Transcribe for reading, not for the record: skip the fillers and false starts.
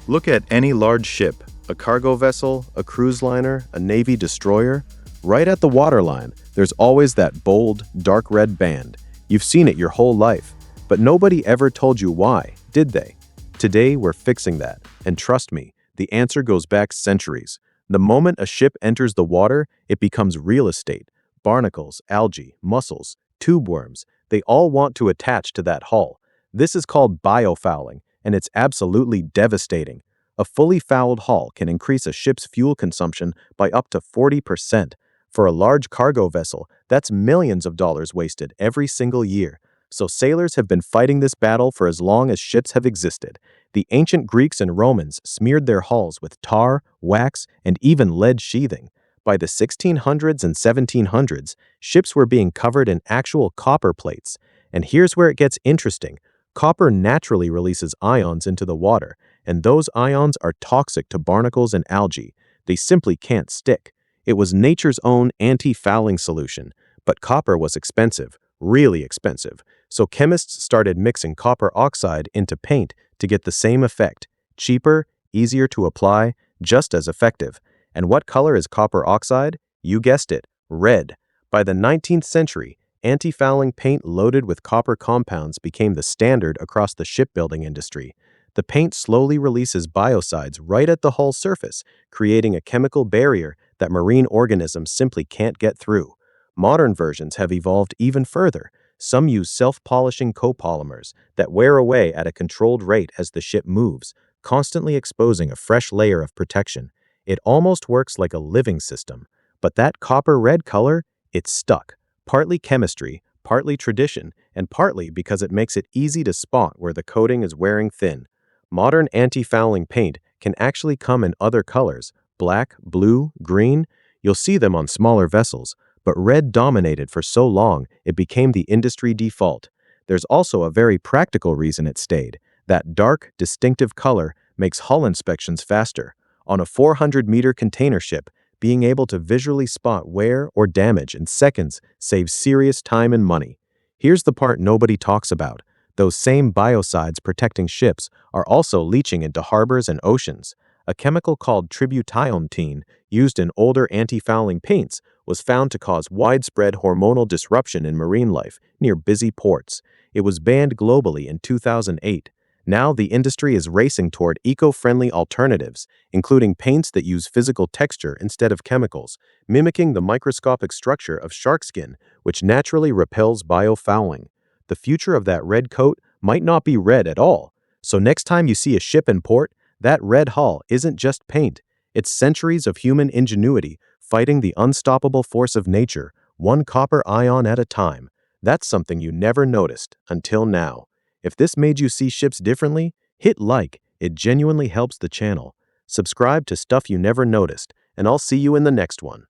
Look at any large ship, a cargo vessel, a cruise liner, a Navy destroyer. Right at the waterline, there's always that bold, dark red band. You've seen it your whole life, but nobody ever told you why, did they? Today, we're fixing that. And trust me, the answer goes back centuries. The moment a ship enters the water, it becomes real estate. Barnacles, algae, mussels, tube worms, they all want to attach to that hull. This is called biofouling, and it's absolutely devastating. A fully fouled hull can increase a ship's fuel consumption by up to 40%. For a large cargo vessel, that's millions of dollars wasted every single year. So sailors have been fighting this battle for as long as ships have existed. The ancient Greeks and Romans smeared their hulls with tar, wax, and even lead sheathing. By the 1600s and 1700s, ships were being covered in actual copper plates. And here's where it gets interesting. Copper naturally releases ions into the water, and those ions are toxic to barnacles and algae. They simply can't stick. It was nature's own anti-fouling solution, but copper was expensive, really expensive. So chemists started mixing copper oxide into paint to get the same effect. Cheaper, easier to apply, just as effective. And what color is copper oxide? You guessed it, red. By the 19th century, anti-fouling paint loaded with copper compounds became the standard across the shipbuilding industry. The paint slowly releases biocides right at the hull surface, creating a chemical barrier that marine organisms simply can't get through. Modern versions have evolved even further. Some use self-polishing copolymers that wear away at a controlled rate as the ship moves, constantly exposing a fresh layer of protection. It almost works like a living system. But that copper red color, it's stuck. Partly chemistry, partly tradition, and partly because it makes it easy to spot where the coating is wearing thin. Modern anti-fouling paint can actually come in other colors: black, blue, green. You'll see them on smaller vessels, but red dominated for so long it became the industry default. There's also a very practical reason it stayed. That dark, distinctive color makes hull inspections faster. On a 400-meter container ship, being able to visually spot wear or damage in seconds saves serious time and money. Here's the part nobody talks about. Those same biocides protecting ships are also leaching into harbors and oceans. A chemical called tributylantine, used in older anti-fouling paints, was found to cause widespread hormonal disruption in marine life near busy ports. It was banned globally in 2008. Now the industry is racing toward eco-friendly alternatives, including paints that use physical texture instead of chemicals, mimicking the microscopic structure of sharkskin, which naturally repels biofouling. The future of that red coat might not be red at all. So next time you see a ship in port, that red hull isn't just paint. It's centuries of human ingenuity fighting the unstoppable force of nature, one copper ion at a time. That's something you never noticed until now. If this made you see ships differently, hit like. It genuinely helps the channel. Subscribe to Stuff You Never Noticed, and I'll see you in the next one.